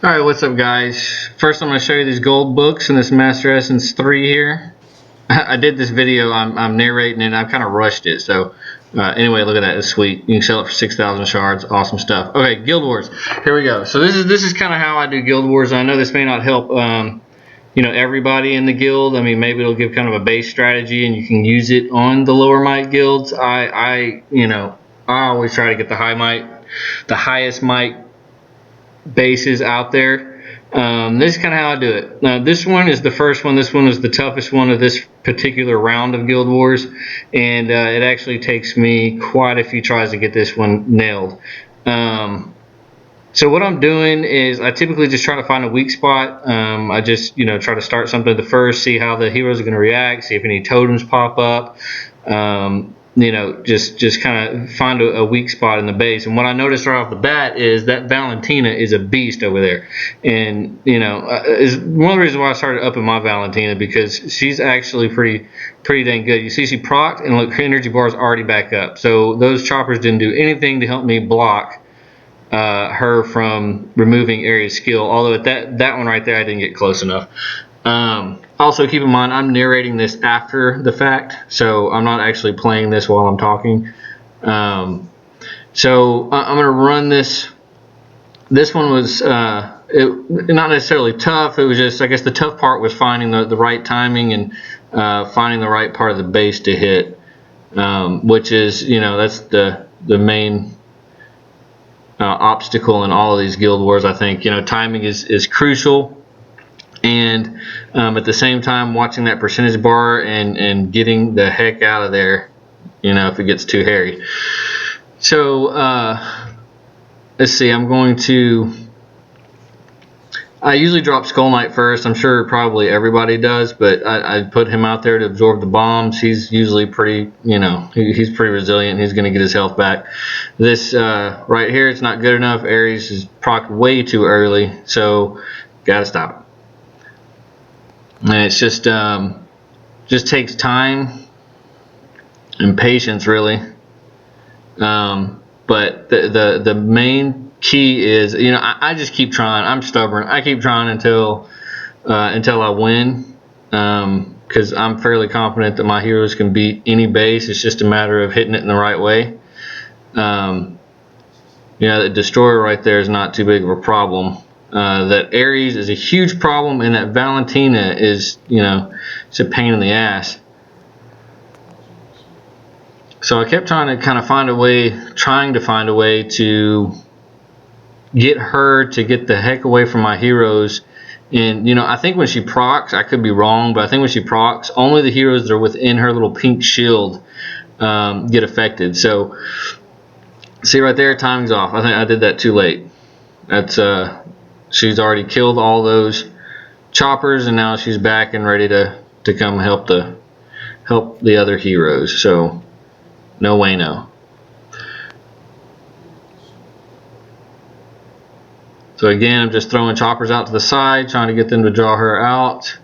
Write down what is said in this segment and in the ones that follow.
Alright, what's up guys? First I'm going to show you these gold books in this Master Essence 3 here. I did this video, I'm narrating it, I've kind of rushed it, so anyway, look at that, it's sweet. You can sell it for 6,000 shards, awesome stuff. Okay, Guild Wars, here we go. So this is kind of how I do Guild Wars. I know this may not help everybody in the guild. I mean, maybe it'll give kind of a base strategy and you can use it on the lower might guilds. I always try to get the highest might bases out there. This is kind of how I do it. Now, this one is the first one. This one is the toughest one of this particular round of Guild Wars, and it actually takes me quite a few tries to get this one nailed. So what I'm doing is I typically just try to find a weak spot. I just try to start something at the first, see how the heroes are going to react, see if any totems pop up. Just kind of find a weak spot in the base. And what I noticed right off the bat is that Valentina is a beast over there, and is one of the reasons why I started upping my Valentina, because she's actually pretty dang good. You see she procced, and look, her energy bar is already back up. So those choppers didn't do anything to help me block her from removing area skill. Although at that one right there, I didn't get close enough. Also keep in mind, I'm narrating this after the fact, so I'm not actually playing this while I'm talking. So I'm going to run this. This one was not necessarily tough. It was just, I guess the tough part was finding the right timing and finding the right part of the base to hit, which is, that's the main obstacle in all of these guild wars. I think timing is crucial. And at the same time, watching that percentage bar and getting the heck out of there, if it gets too hairy. So let's see, I usually drop Skull Knight first. I'm sure probably everybody does, but I put him out there to absorb the bombs. He's usually pretty, he's pretty resilient. He's going to get his health back. This right here, it's not good enough. Ares is procced way too early, so gotta stop it. And it's just takes time and patience, really. But the main key is, I just keep trying. I'm stubborn. I keep trying until I win, because I'm fairly confident that my heroes can beat any base. It's just a matter of hitting it in the right way. The destroyer right there is not too big of a problem. That Ares is a huge problem, and that Valentina is, it's a pain in the ass. So I kept trying to find a way to get her to get the heck away from my heroes. And I think when she procs, I could be wrong, but I think when she procs, only the heroes that are within her little pink shield get affected. So see right there, timing's off. I think I did that too late. That's she's already killed all those choppers, and now she's back and ready to come help the other heroes. So no way, no. So again, I'm just throwing choppers out to the side, trying to get them to draw her out.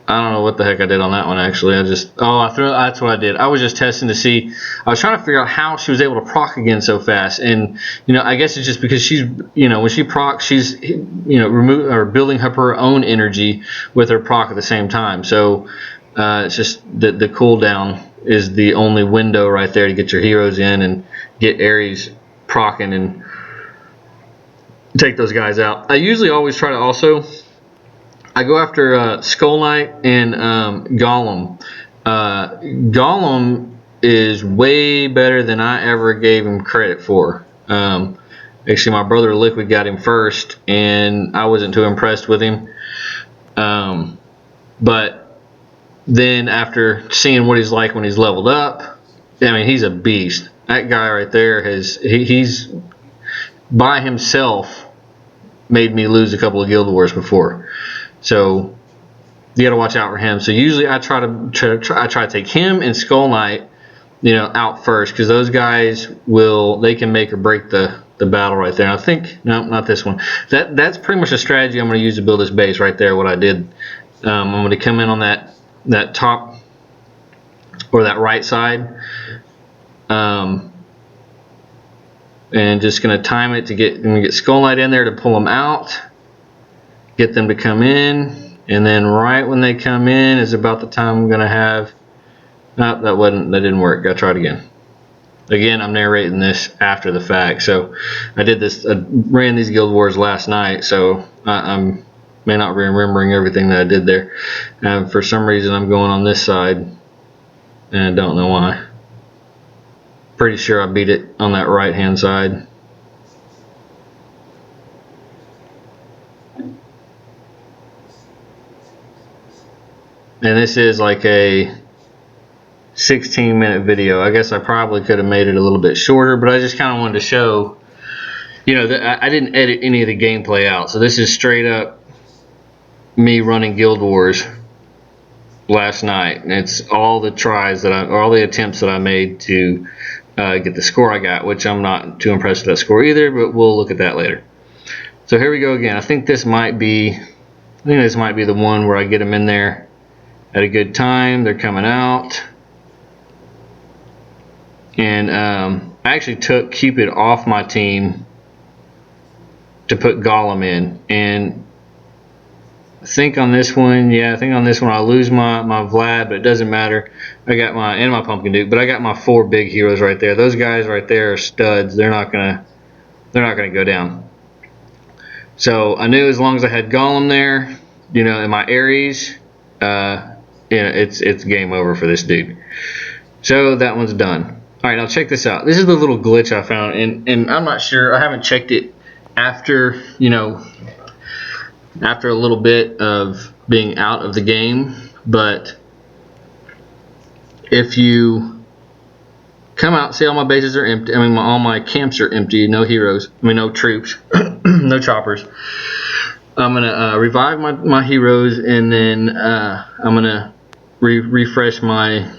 I don't know what the heck I did on that one, actually. That's what I did. I was just testing to see. I was trying to figure out how she was able to proc again so fast. And, I guess it's just because she's, when she procs, she's, building up her own energy with her proc at the same time. So it's just the cooldown is the only window right there to get your heroes in and get Ares proccing and take those guys out. I usually always try to I go after Skull Knight and Golem. Golem is way better than I ever gave him credit for. Actually, my brother Liquid got him first, and I wasn't too impressed with him. But then after seeing what he's like when he's leveled up, I mean, he's a beast. That guy right there he's by himself made me lose a couple of guild wars before. So you got to watch out for him. So usually I try to take him and Skull Knight, out first, because those guys they can make or break the battle right there. And I think no, not this one. That's pretty much a strategy I'm going to use to build this base right there. What I did, I'm going to come in on that top or that right side, and just going to time it to get Skull Knight in there to pull them out, get them to come in, and then right when they come in is about the time I'm going to have. Nope, that didn't work. Gotta try it again. Again, I'm narrating this after the fact, so I ran these Guild Wars last night, so I may not be remembering everything that I did there. For some reason, I'm going on this side, and I don't know why. Pretty sure I beat it on that right-hand side. And this is like a 16-minute video. I guess I probably could have made it a little bit shorter, but I just kind of wanted to show, you know, that I didn't edit any of the gameplay out. So this is straight up me running Guild Wars last night. And it's all the tries all the attempts that I made to get the score I got, which I'm not too impressed with that score either, but we'll look at that later. So here we go again. I think this might be the one where I get them in there at a good time. They're coming out. And I actually took Cupid off my team to put Gollum in. And I think on this one, I lose my Vlad, but it doesn't matter. I got my Pumpkin Duke, but I got my 4 big heroes right there. Those guys right there are studs. They're not gonna go down. So I knew as long as I had Gollum there, you know, and my Ares, you know, it's game over for this dude. So that one's done. Alright, now check this out. This is the little glitch I found, and I'm not sure, I haven't checked it after, you know, after a little bit of being out of the game, but if you come out, see all my bases are empty, I mean all my camps are empty, no heroes, I mean no troops, no choppers. I'm going to revive my heroes, and then I'm going to refresh my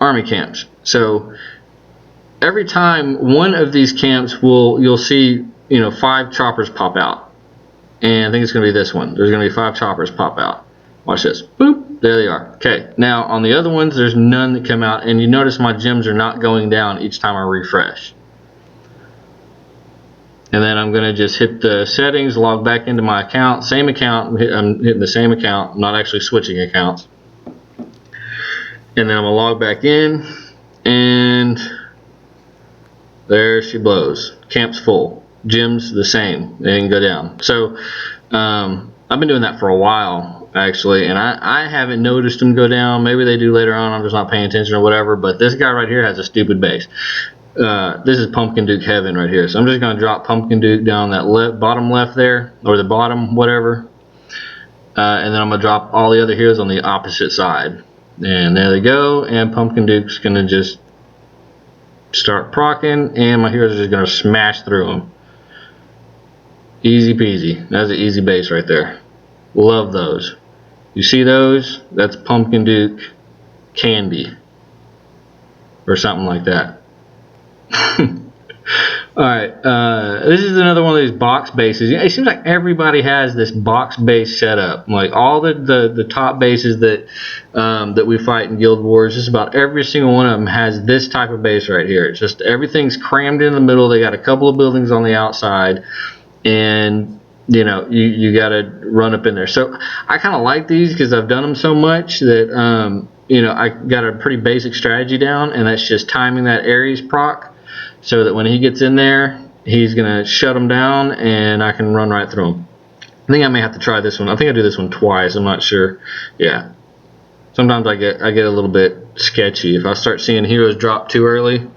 army camps. So every time one of these camps you'll see, you know, 5 choppers pop out. And I think it's going to be this one. There's going to be 5 choppers pop out. Watch this. Boop. There they are. Okay. Now on the other ones, there's none that come out. And you notice my gems are not going down each time I refresh. And then I'm going to just hit the settings, log back into my account. Same account. I'm hitting the same account. I'm not actually switching accounts. And then I'm going to log back in. And there she blows. Camp's full. Gems the same. They didn't go down. So I've been doing that for a while actually, and I haven't noticed them go down. Maybe they do later on. I'm just not paying attention or whatever. But this guy right here has a stupid base. This is Pumpkin Duke heaven right here. So I'm just going to drop Pumpkin Duke down that bottom left there, or the bottom whatever. And then I'm going to drop all the other heroes on the opposite side. And there they go. And Pumpkin Duke's going to just start proccing, and my heroes are just going to smash through them. Easy peasy. That's an easy base right there. Love those. You see those? That's Pumpkin Duke candy. Or something like that. Alright, this is another one of these box bases. It seems like everybody has this box base setup. Like all the top bases that we fight in Guild Wars, just about every single one of them has this type of base right here. It's just everything's crammed in the middle. They got a couple of buildings on the outside, and you know you got to run up in there. So I kind of like these because I've done them so much that you know I got a pretty basic strategy down, and that's just timing that Ares proc. So that when he gets in there, he's going to shut him down, and I can run right through him. I think I may have to try this one. I think I do this one twice. I'm not sure. Yeah. Sometimes I get a little bit sketchy. If I start seeing heroes drop too early,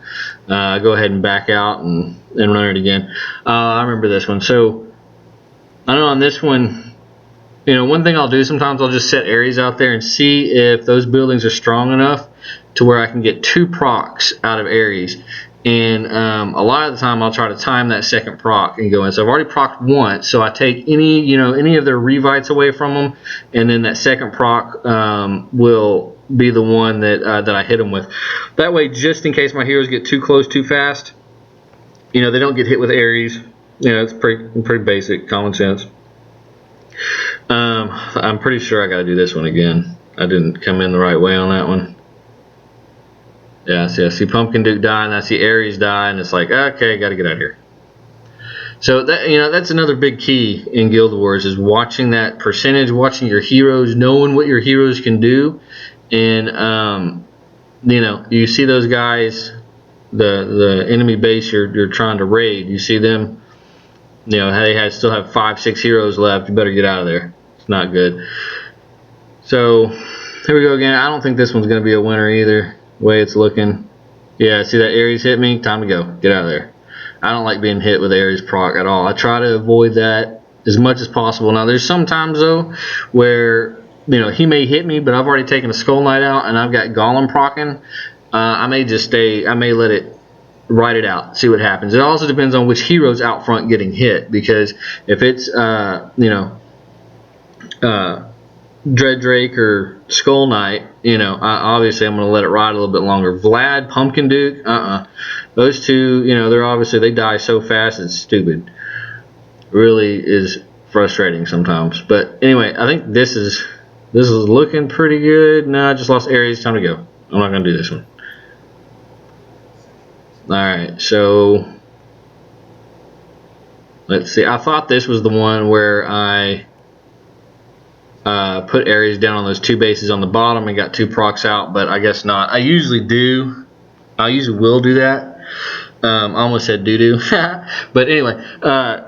I go ahead and back out and run it again. I remember this one. So I know on this one, you know, one thing I'll do sometimes, I'll just set Ares out there and see if those buildings are strong enough to where I can get 2 procs out of Ares. And a lot of the time I'll try to time that second proc and go in. So I've already procced once, so I take any of their revites away from them, and then that second proc will be the one that I hit them with. That way, just in case my heroes get too close too fast, you know, they don't get hit with Ares. You know, it's pretty basic, common sense. I'm pretty sure I got to do this one again. I didn't come in the right way on that one. Yeah, see, I see Pumpkin Duke die, and I see Ares die, and it's like, okay, got to get out of here. So that, you know, that's another big key in Guild Wars, is watching that percentage, watching your heroes, knowing what your heroes can do, and you know, you see those guys, the enemy base you're trying to raid, you see them, you know, they still have 5-6 heroes left. You better get out of there. It's not good. So here we go again. I don't think this one's going to be a winner either, the way it's looking. Yeah, see that Ares hit me? Time to go. Get out of there. I don't like being hit with Ares proc at all. I try to avoid that as much as possible. Now, there's some times, though, where, you know, he may hit me, but I've already taken a Skull Knight out, and I've got Golem procking. I may just stay, I may let it ride it out, see what happens. It also depends on which hero's out front getting hit, because if it's, you know, Dread Drake or Skull Knight, you know, obviously I'm going to let it ride a little bit longer. Vlad, Pumpkin Duke, those two, you know, they die so fast, it's stupid. Really is frustrating sometimes. But anyway, I think this is looking pretty good. No, I just lost Ares. Time to go. I'm not going to do this one. Alright, so let's see. I thought this was the one where I put Ares down on those 2 bases on the bottom and got 2 procs out, but I guess not. I usually will do that. I almost said doo-doo. But anyway,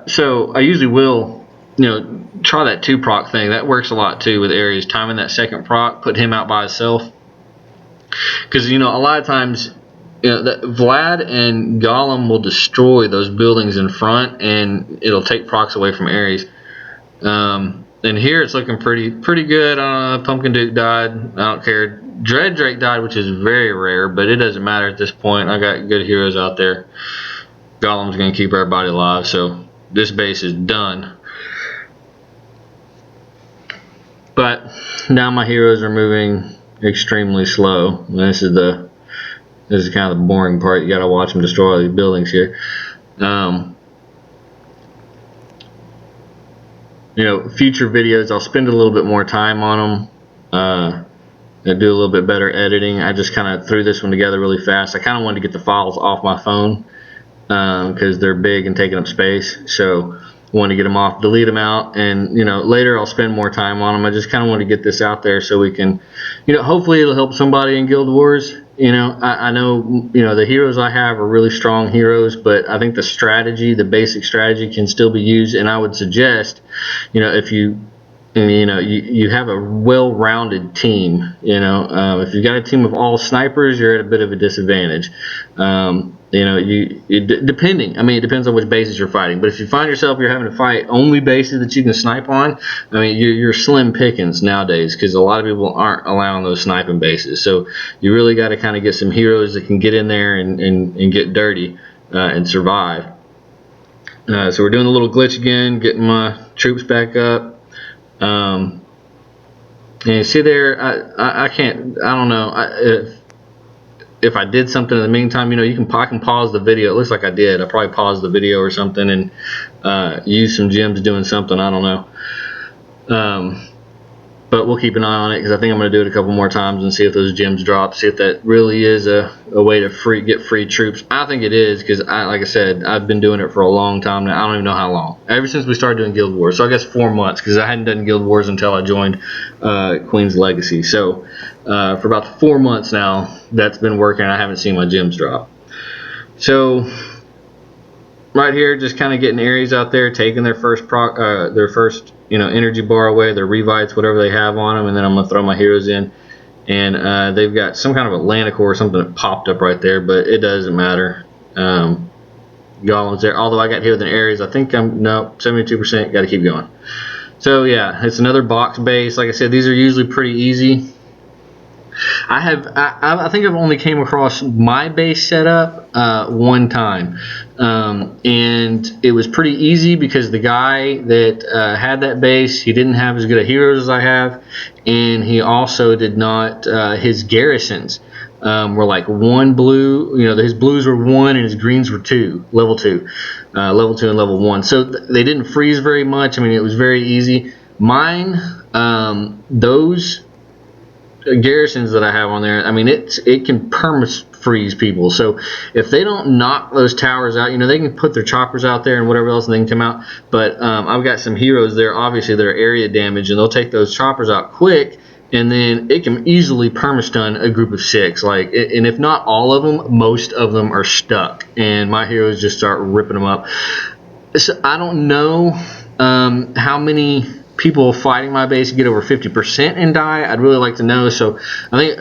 so I usually will, you know, try that 2 proc thing. That works a lot too with Ares, timing that second proc, put him out by himself. Because, you know, a lot of times, you know, Vlad and Golem will destroy those buildings in front, and it'll take procs away from Ares. And here it's looking pretty good. Pumpkin Duke died. I don't care. Dread Drake died, which is very rare, but it doesn't matter at this point. I got good heroes out there. Golem's going to keep everybody alive, so this base is done. But now my heroes are moving extremely slow. This is kind of the boring part. You got to watch them destroy all these buildings here. You know, future videos, I'll spend a little bit more time on them. I do a little bit better editing. I just kind of threw this one together really fast. I kind of wanted to get the files off my phone because they're big and taking up space. So I wanted to get them off, delete them out, and, you know, later I'll spend more time on them. I just kind of want to get this out there so we can, you know, hopefully it'll help somebody in Guild Wars. You know, I know, you know, the heroes I have are really strong heroes, but I think the strategy, the basic strategy, can still be used. And I would suggest, you know, if you have a well-rounded team, you know, if you've got a team of all snipers, you're at a bit of a disadvantage. You know, depending, I mean, it depends on which bases you're fighting. But if you find yourself you're having to fight only bases that you can snipe on, I mean, you're slim pickings nowadays, because a lot of people aren't allowing those sniping bases. So you really got to kind of get some heroes that can get in there and get dirty and survive. So we're doing a little glitch again, getting my troops back up. And you see there, I can't, I don't know, if I did something in the meantime, you know, I can pause the video. It looks like I did. I probably paused the video or something and use some gems doing something. I don't know. But we'll keep an eye on it, because I think I'm going to do it a couple more times and see if those gems drop, see if that really is a way to get free troops. I think it is, because like I said, I've been doing it for a long time now. I don't even know how long. Ever since we started doing Guild Wars. So I guess 4 months, because I hadn't done Guild Wars until I joined Queen's Legacy. So for about 4 months now, that's been working. I haven't seen my gems drop. So right here, just kind of getting Ares out there, taking their first you know, energy bar away, their revites, whatever they have on them, and then I'm gonna throw my heroes in. And they've got some kind of Atlantic or something that popped up right there, but it doesn't matter. Golem's there, although I got hit with an Ares. I think I'm, no, 72%, got to keep going. So yeah, it's another box base. Like I said, these are usually pretty easy. I think I've only came across my base setup one time, and it was pretty easy, because the guy that had that base, he didn't have as good a heroes as I have, and he also did not, his garrisons were like 1 blue, you know, his blues were 1 and his greens were 2, level 2 and level 1, so they didn't freeze very much. I mean, it was very easy. Mine, those garrisons that I have on there, I mean, it can perma-freeze people. So if they don't knock those towers out, you know, they can put their choppers out there and whatever else and they can come out. But I've got some heroes there, obviously, that are area damage, and they'll take those choppers out quick, and then it can easily perma-stun a group of 6. Like, and if not all of them, most of them are stuck, and my heroes just start ripping them up. So I don't know how many people fighting my base get over 50% and die. I'd really like to know. So I think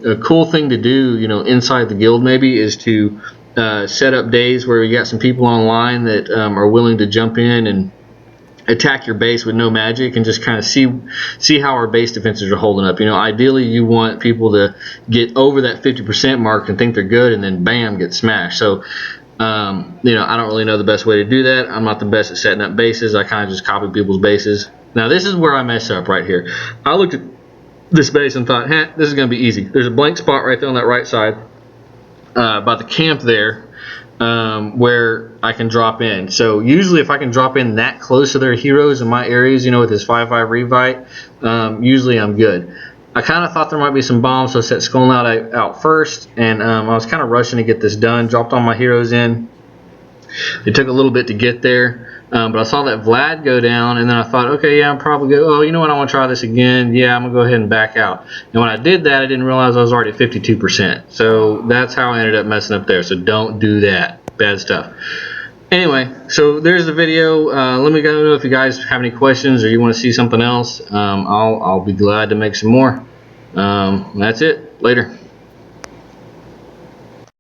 a cool thing to do, you know, inside the guild maybe, is to set up days where you got some people online that are willing to jump in and attack your base with no magic and just kind of see how our base defenses are holding up. You know, ideally you want people to get over that 50% mark and think they're good, and then bam, get smashed. So you know, I don't really know the best way to do that. I'm not the best at setting up bases. I kind of just copy people's bases. Now this is where I mess up right here. I looked at this base and thought, this is going to be easy. There's a blank spot right there on that right side by the camp there where I can drop in. So usually if I can drop in that close to their heroes in my areas, you know, with this 5/5 revite, usually I'm good. I kind of thought there might be some bombs, so I set Skull Knight out first, and I was kind of rushing to get this done. Dropped all my heroes in. It took a little bit to get there, but I saw that Vlad go down, and then I thought, okay, yeah, I'm probably good. Oh, you know what, I want to try this again. Yeah, I'm going to go ahead and back out. And when I did that, I didn't realize I was already at 52%. So that's how I ended up messing up there. So don't do that. Bad stuff. Anyway, so there's the video. Let me know if you guys have any questions or you want to see something else. I'll be glad to make some more. That's it. Later.